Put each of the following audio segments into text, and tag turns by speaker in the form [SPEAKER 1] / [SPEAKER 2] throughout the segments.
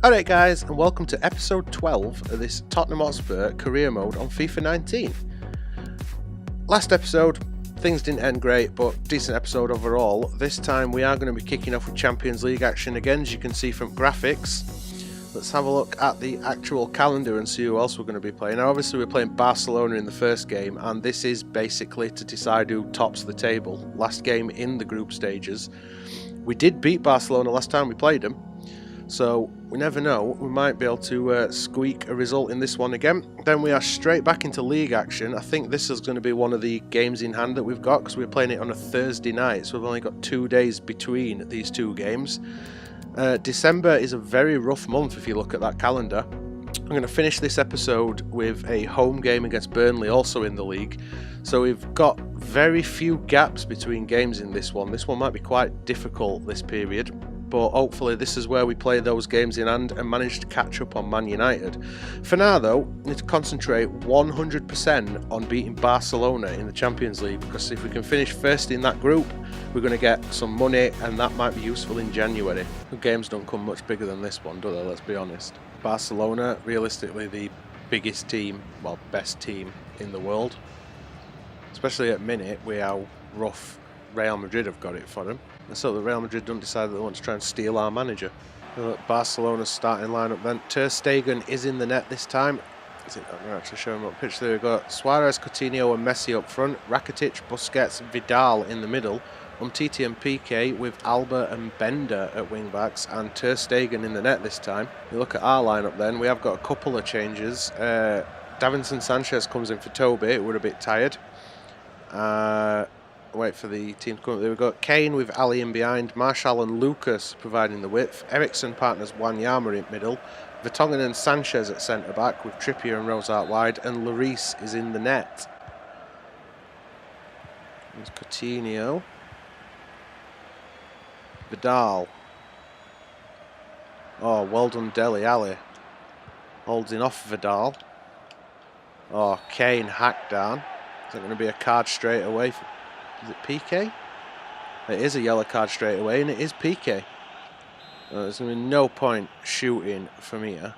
[SPEAKER 1] Alright guys, and welcome to episode 12 of this Tottenham Hotspur career mode on FIFA 19. Last episode, things didn't end great, but decent episode overall. This time we are going to be kicking off with Champions League action again, as you can see from graphics. Let's have a look at the actual calendar and see who else we're going to be playing. Now obviously we're playing Barcelona in the first game, and this is basically to decide who tops the table. Last game in the group stages. We did beat Barcelona last time we played them, so we never know, we might be able to squeak a result in this one again. Then we are straight back into league action. I think this is going to be one of the games in hand that we've got, because we're playing it on a Thursday night, so we've only got 2 days between these two games. December is a very rough month if you look at that calendar. I'm going to finish this episode with a home game against Burnley, also in the league. So we've got very few gaps between games in this one. This one might be quite difficult this period, but hopefully this is where we play those games in hand and manage to catch up on Man United. For now though, we need to concentrate 100% on beating Barcelona in the Champions League, because if we can finish first in that group, we're going to get some money, and that might be useful in January. The games don't come much bigger than this one, do they? Let's be honest. Barcelona, realistically the biggest team, well, best team in the world. Especially at minute, with how rough Real Madrid have got it for them. And so the Real Madrid don't decide that they want to try and steal our manager. Barcelona's starting lineup then. Ter Stegen is in the net this time. I'm going to actually show him up pitch. There we go. Suarez, Coutinho and Messi up front. Rakitic, Busquets, Vidal in the middle. Umtiti and Piqué with Alba and Bender at wing backs, and Ter Stegen in the net this time. You look at our lineup then, we have got a couple of changes. Davinson Sanchez comes in for Toby. We're a bit tired. Wait for the team to come up. There we go. Kane with Ali in behind. Martial and Lucas providing the width. Eriksen partners Wanyama in middle. Vertonghen and Sanchez at centre back with Trippier and Rose out wide. And Lloris is in the net. There's Coutinho. Vidal. Oh, well done Dele Alli. Holding off Vidal. Oh, Kane hacked down. Is that going to be a card straight away? Is it Piqué? It is a yellow card straight away, and it is Piqué. There's going to be no point shooting from here.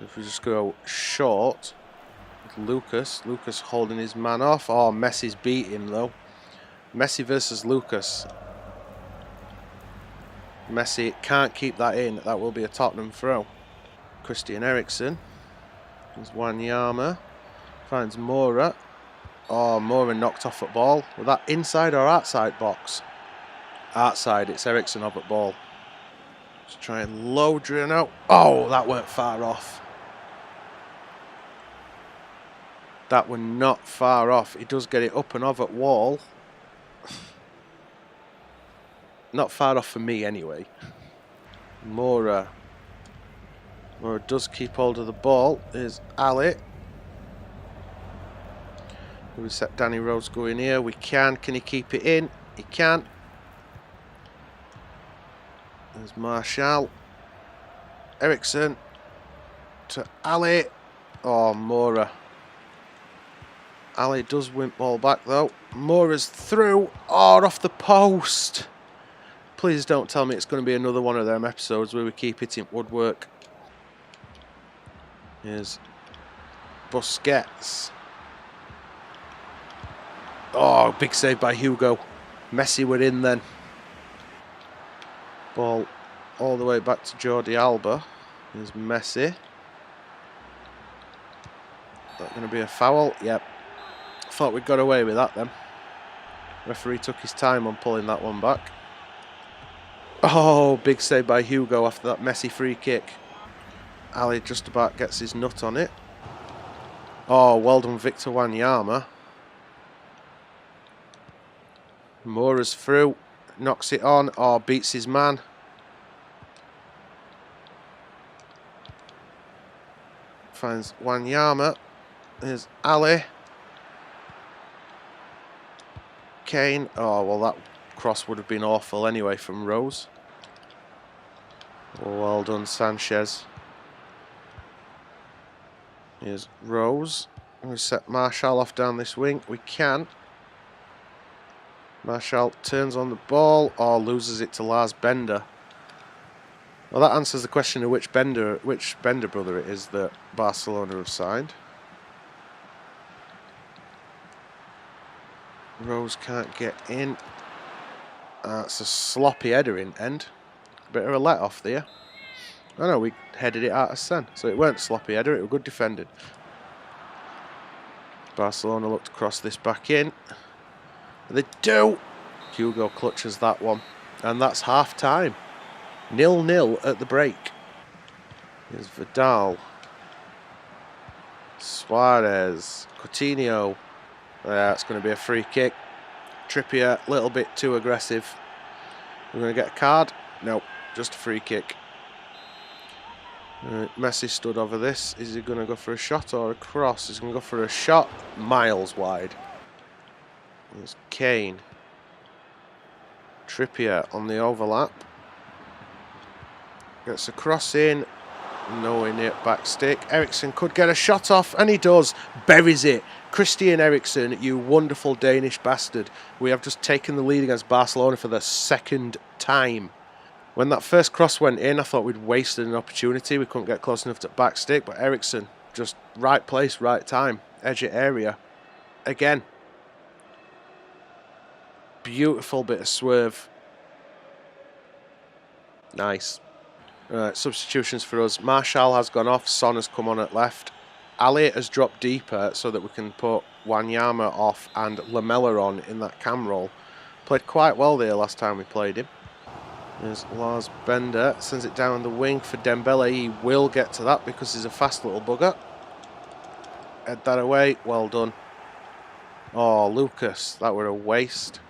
[SPEAKER 1] If we just go short with Lucas holding his man off. Oh, Messi's beat him though. Messi versus Lucas. Messi can't keep that in. That will be a Tottenham throw. Christian Eriksen. There's Wanyama. Finds Moura. Oh, Moura knocked off at ball. Was that inside or outside box? Outside. It's Eriksen off at ball. Let's try and low drill now. Oh, that weren't far off. That were not far off. He does get it up and off at wall. Not far off for me anyway. Moura does keep hold of the ball. There's Ali. We set Danny Rose going here. We can. Can he keep it in? He can. There's Martial. Eriksen. To Ali. Oh, Moura. Ali does wimp ball back though. Moura's through. Oh, off the post. Please don't tell me it's going to be another one of them episodes where we keep hitting woodwork. Here's Busquets. Oh, big save by Hugo. Messi were in then. Ball all the way back to Jordi Alba. Here's Messi. That going to be a foul? Yep. Thought we'd got away with that then. Referee took his time on pulling that one back. Oh, big save by Hugo after that Messi free kick. Ali just about gets his nut on it. Oh, well done Victor Wanyama. Moura's through. Knocks it on. Oh, beats his man. Finds Wanyama. There's Ali. Kane. Oh, well, that cross would have been awful anyway from Rose. Oh, well done, Sanchez. Here's Rose. We set Martial off down this wing. We can. Martial turns on the ball or loses it to Lars Bender. Well, that answers the question of which Bender brother it is that Barcelona have signed. Rose can't get in. That's a sloppy header in end. Bit of a let off there. Oh no, we headed it out of Sen, so it weren't sloppy header, it was good defending. Barcelona look to cross this back in. They do! Hugo clutches that one. And that's half time. 0-0 at the break. Here's Vidal. Suarez. Coutinho. It's going to be a free kick. Trippier, a little bit too aggressive. We're going to get a card? No, just a free kick. Messi stood over this. Is he going to go for a shot or a cross? He's going to go for a shot. Miles wide. There's Kane. Trippier on the overlap. Gets a cross in. Nowhere near back stick. Eriksen could get a shot off, and he does. Buries it. Christian Eriksen, you wonderful Danish bastard. We have just taken the lead against Barcelona for the second time. When that first cross went in, I thought we'd wasted an opportunity. We couldn't get close enough to back stick, but Eriksen, just right place, right time. Edge of area. Again. Beautiful bit of swerve. Nice. Substitutions for us. Martial has gone off. Son has come on at left. Ali has dropped deeper so that we can put Wanyama off and Lamela on in that cam role. Played quite well there last time we played him. There's Lars Bender. Sends it down the wing for Dembele. He will get to that because he's a fast little bugger. Head that away. Well done. Oh, Lucas. That were a waste.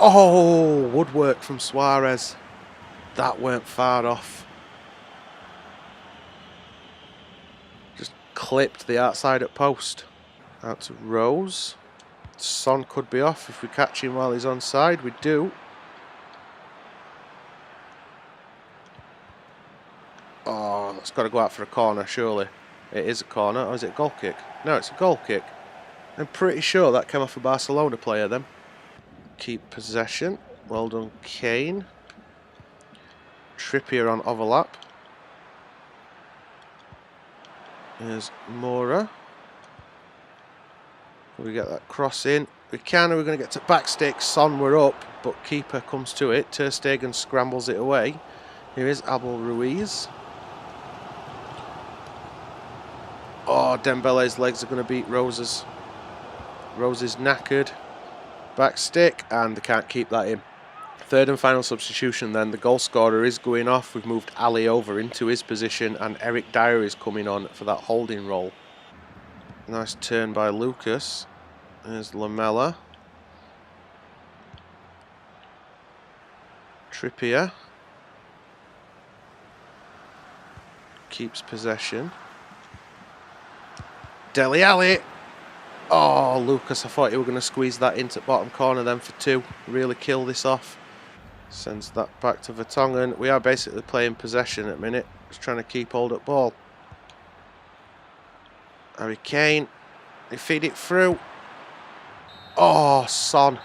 [SPEAKER 1] Oh, woodwork from Suarez. That weren't far off. Just clipped the outside at post. Out to Rose. Son could be off if we catch him while he's onside. We do. Oh, that's got to go out for a corner, surely. It is a corner, or is it a goal kick? No, it's a goal kick. I'm pretty sure that came off a Barcelona player then. Keep possession. Well done, Kane. Trippier on overlap. Here's Mora. We get that cross in. We can, we're going to get to back stick. Son, we're up, but keeper comes to it. Ter Stegen scrambles it away. Here is Abel Ruiz. Oh, Dembele's legs are going to beat Rose's. Rose is knackered. Back stick, and they can't keep that in. Third and final substitution then. The goal scorer is going off. We've moved Ali over into his position, and Eric Dyer is coming on for that holding role. Nice turn by Lucas. There's Lamela. Trippier. Keeps possession. Dele Alli. Oh, Lucas, I thought you were going to squeeze that into bottom corner then for two. Really kill this off. Sends that back to Vertonghen. We are basically playing possession at the minute. Just trying to keep hold of ball. Harry Kane. They feed it through. Oh, Son.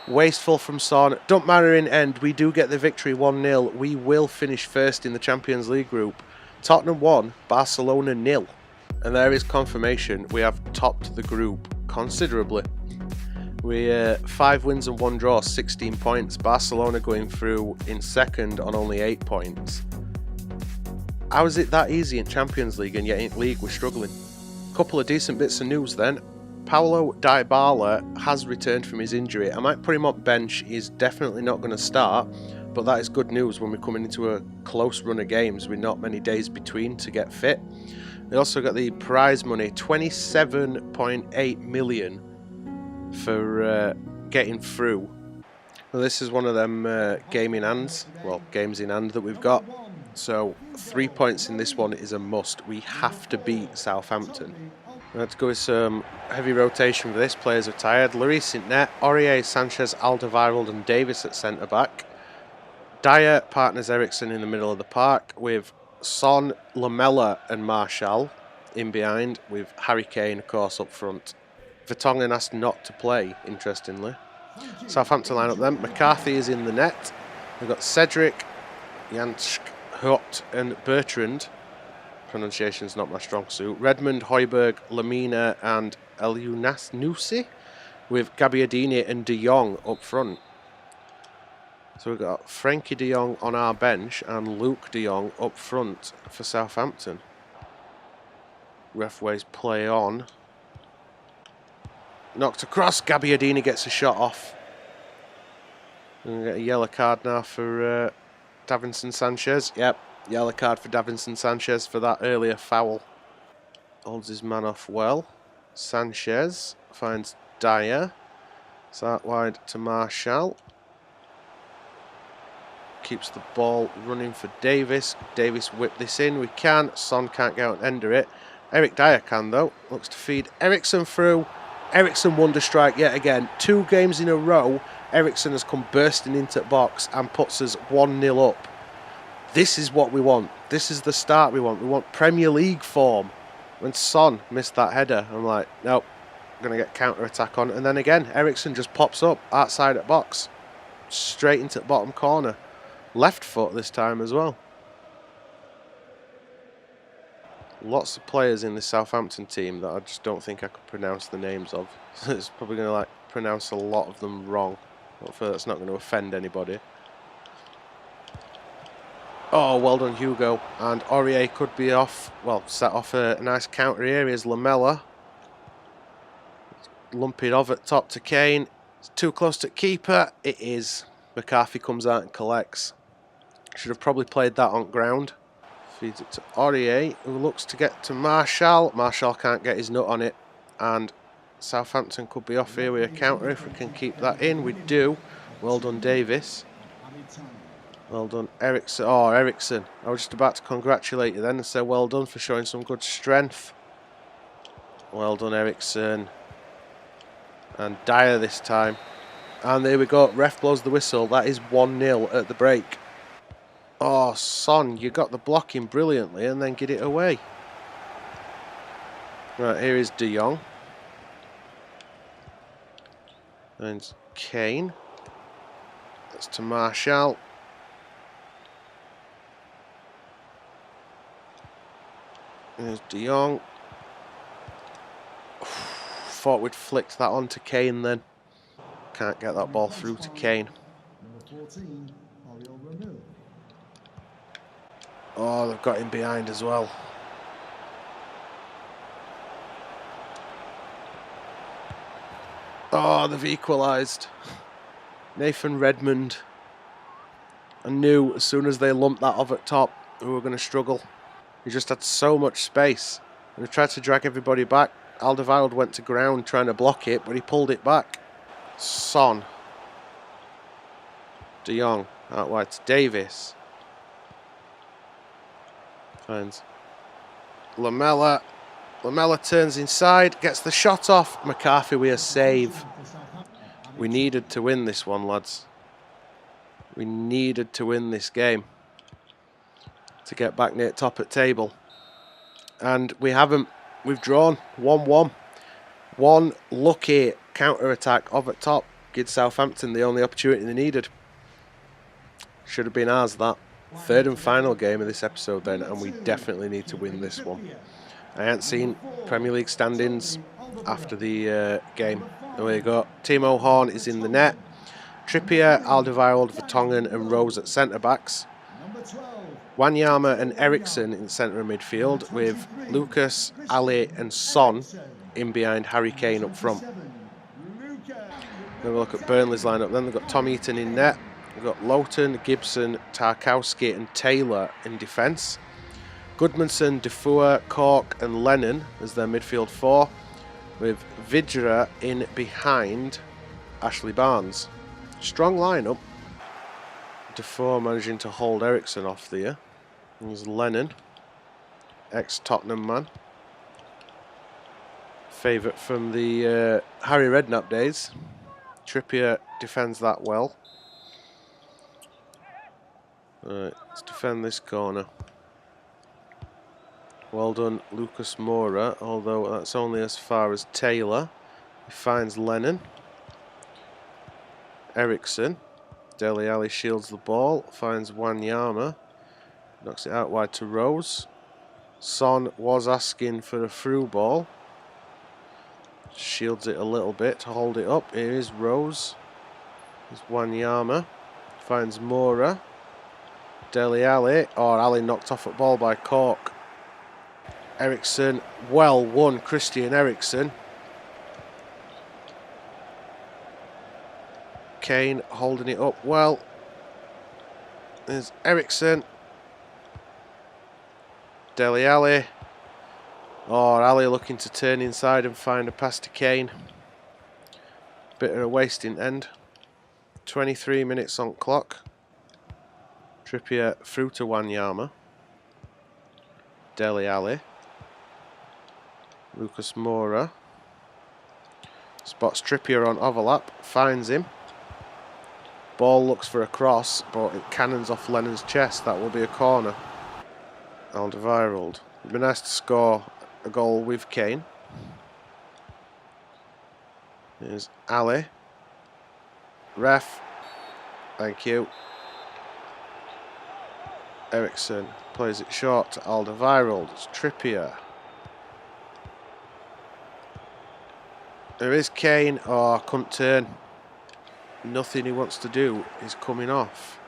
[SPEAKER 1] Wasteful from Son. Don't matter in end. We do get the victory 1-0. We will finish first in the Champions League group. Tottenham 1, Barcelona 0. And there is confirmation. We have topped the group considerably. We 5 wins and 1 draw, 16 points. Barcelona going through in second on only 8 points. How is it that easy in Champions League and yet in League we're struggling? Couple of decent bits of news then. Paulo Dybala has returned from his injury. I might put him on bench. He's definitely not going to start, but that is good news when we're coming into a close run of games with not many days between to get fit. They also got the prize money, 27.8 million for getting through. Well, this is one of them games in hand that we've got. So 3 points in this one is a must. We have to beat Southampton. Let's go with some heavy rotation for this. Players are tired. Lloris in net, Aurier, Sanchez, Alderweireld and Davis at centre-back. Dyer partners Eriksen in the middle of the park with Son, Lamela and Martial in behind, with Harry Kane, of course, up front. Vertonghen asked not to play, interestingly. Southampton line up then. McCarthy is in the net. We've got Cedric, Jansk, Hut and Bertrand. Pronunciation's not my strong suit. Redmond, Højbjerg, Lamina and Elyounoussi, with Gabbiadini and De Jong up front. So we've got Frankie De Jong on our bench and Luke De Jong up front for Southampton. Referees play on. Knocked across. Gabbiadini gets a shot off. And we get a yellow card now for Davinson Sanchez. Yep, yellow card for Davinson Sanchez for that earlier foul. Holds his man off well. Sanchez finds Dyer. It's out wide to Marshall. Keeps the ball running for Davis. Davis whip this in. We can. Son can't get out and ender it. Eric Dyer can though. Looks to feed Eriksen through. Eriksen wonder strike yet again. 2 games in a row, Eriksen has come bursting into the box and puts us 1-0 up. This is what we want. This is the start we want. We want Premier League form. When Son missed that header, I'm like, nope, I'm going to get counter-attack on. And then again, Eriksen just pops up outside the box. Straight into the bottom corner. Left foot this time as well. Lots of players in the Southampton team that I just don't think I could pronounce the names of. It's probably going to pronounce a lot of them wrong. Hopefully that's not going to offend anybody. Oh, well done Hugo. And Aurier could be off. Well, set off a nice counter here. Here's Lamella. Lump it off at top to Kane. It's too close to keeper. It is. McCarthy comes out and collects. Should have probably played that on ground. Feeds it to Aurier, who looks to get to Marshall. Marshall can't get his nut on it. And Southampton could be off here with a counter if we can keep that in. We do. Well done, Davis. Well done, Eriksen. Oh, Eriksen. I was just about to congratulate you then and say well done for showing some good strength. Well done, Eriksen. And Dyer this time. And there we go. Ref blows the whistle. That is 1-0 at the break. Oh, Son, you got the blocking brilliantly and then get it away. Right, here is De Jong. And Kane. That's to Marshall. There's De Jong. Thought we'd flicked that on to Kane then. Can't get that ball through to Kane. Oh, they've got him behind as well. Oh, they've equalised. Nathan Redmond. I knew as soon as they lumped that off at top, we were going to struggle. He just had so much space. And he tried to drag everybody back. Alderweireld went to ground trying to block it, but he pulled it back. Son. De Jong. Out wide to Davis. Finds Lamella. Lamella turns inside, gets the shot off. McCarthy with a save. We needed to win this one, lads. We needed to win this game to get back near top at table. And we haven't. We've drawn 1-1. One lucky counter-attack off at top gives Southampton the only opportunity they needed. Should have been ours, that. Third and final game of this episode then, and we definitely need to win this one. I haven't seen Premier League standings after the game. There we go. Timo Horn is in the net. Trippier, Alderweireld, Vertonghen and Rose at centre-backs. Wanyama and Eriksen in the centre of midfield, with Lucas, Ali and Son in behind Harry Kane up front. Have a look at Burnley's lineup then. They've got Tom Eaton in net. We've got Lowton, Gibson, Tarkowski and Taylor in defence. Goodmanson, Defoe, Cork and Lennon as their midfield four, with Vidra in behind Ashley Barnes. Strong lineup. Defoe managing to hold Eriksen off there. There's Lennon, ex-Tottenham man. Favourite from the Harry Redknapp days. Trippier defends that well. Right, let's defend this corner. Well done, Lucas Moura, although that's only as far as Taylor. He finds Lennon. Eriksen. Dele Alli shields the ball, finds Wanyama, knocks it out wide to Rose. Son was asking for a through ball. Shields it a little bit to hold it up. Here is Rose. There's Wanyama. Finds Mora. Dele Alli. Oh, Alli knocked off at ball by Cork. Eriksen. Well won, Christian Eriksen. Kane holding it up well. There's Eriksen. Dele Alli. Oh, Alli looking to turn inside and find a pass to Kane. Bit of a wasting end. 23 minutes on clock. Trippier through to Wanyama. Dele Alli. Lucas Moura. Spots Trippier on overlap. Finds him. Ball looks for a cross, but it cannons off Lennon's chest. That will be a corner. Alderweireld. It'd be nice to score a goal with Kane. There's Ali. Ref. Thank you. Eriksen plays it short to Alderweireld. It's Trippier. There is Kane. Oh, couldn't turn. Nothing he wants to do is coming off.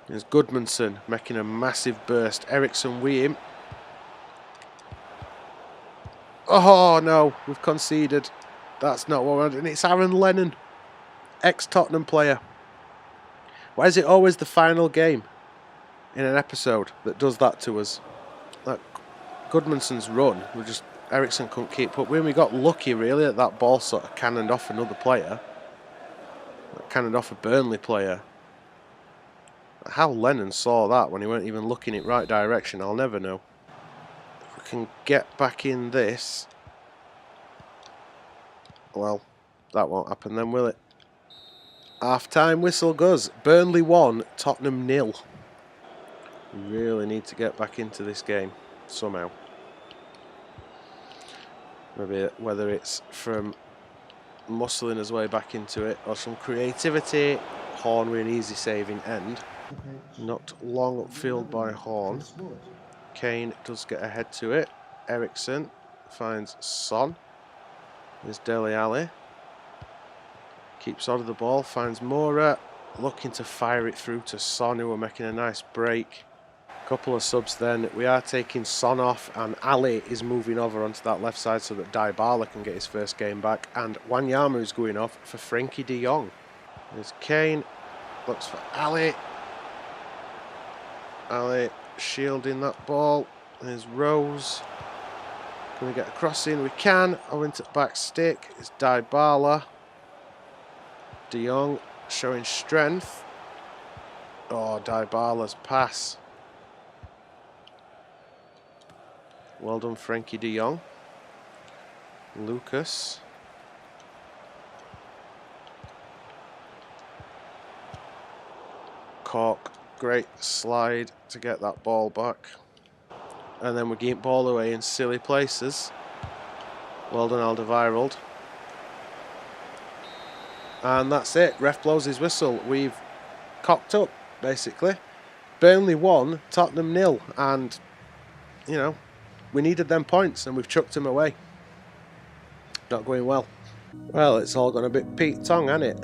[SPEAKER 1] There's Goodmanson making a massive burst. Eriksen with him. Oh no, we've conceded. That's not what we're doing. It's Aaron Lennon, ex-Tottenham player. Why is it always the final game in an episode that does that to us? Like Goodmanson's run, Eriksen couldn't keep up with him. We got lucky really that ball sort of cannoned off another player. Cannoned off a Burnley player. How Lennon saw that when he weren't even looking in the right direction, I'll never know. If we can get back in this, well, that won't happen then, will it? Half-time whistle goes. Burnley 1, Tottenham 0. We really need to get back into this game somehow. Maybe whether it's from muscling his way back into it or some creativity. Horn with an easy saving end. Knocked long upfield by Horn. Kane does get ahead to it. Eriksen finds Son. There's Dele Alli. Keeps on the ball, finds Mora. Looking to fire it through to Son, who are making a nice break. Couple of subs then. We are taking Son off and Ali is moving over onto that left side so that Dybala can get his first game back. And Wanyama is going off for Frenkie de Jong. There's Kane. Looks for Ali. Ali shielding that ball. There's Rose. Can we get a cross in? We can. Owing to the back stick. It's Dybala. De Jong showing strength. Oh, Dybala's pass. Well done, Frenkie de Jong. Lucas. Cork. Great slide to get that ball back. And then we're getting ball away in silly places. Well done, Alderweireld. And that's it. Ref blows his whistle. We've cocked up, basically. Burnley 1, Tottenham 0. And, you know, we needed them points and we've chucked them away. Not going well. Well, it's all gone a bit Pete Tong, hasn't it?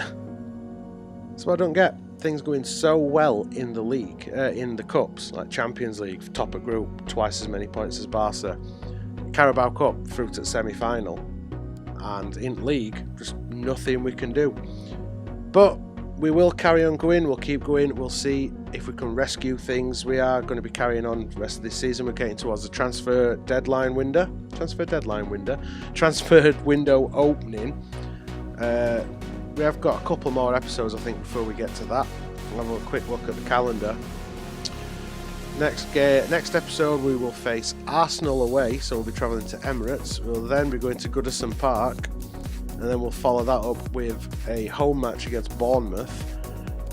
[SPEAKER 1] That's what I don't get. Things going so well in the league, in the cups, like Champions League, top of group, twice as many points as Barca. Carabao Cup, through to semi-final. And in league, just nothing we can do. But we will carry on going, we'll keep going, we'll see if we can rescue things. We are going to be carrying on the rest of this season. We're getting towards the transfer window opening. We have got a couple more episodes, I think, before we get to that. We'll have a quick look at the calendar. Next episode, we will face Arsenal away, so we'll be travelling to Emirates. We'll then be going to Goodison Park, and then we'll follow that up with a home match against Bournemouth.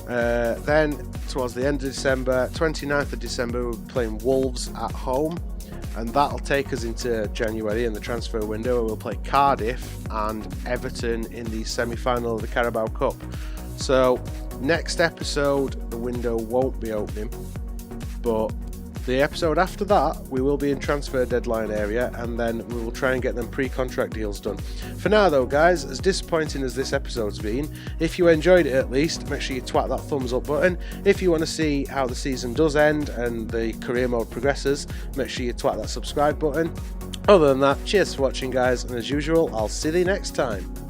[SPEAKER 1] Then, towards the end of December, 29th of December, we'll be playing Wolves at home. and that'll take us into January in the transfer window, where we'll play Cardiff and Everton in the semi-final of the Carabao Cup. So next episode the window won't be opening, but the episode after that we will be in transfer deadline area, and then we will try and get them pre-contract deals done. For now though guys, as disappointing as this episode's been, if you enjoyed it at least, make sure you twat that thumbs up button. If you want to see how the season does end and the career mode progresses, make sure you twat that subscribe button. Other than that, cheers for watching guys, and as usual, I'll see you next time.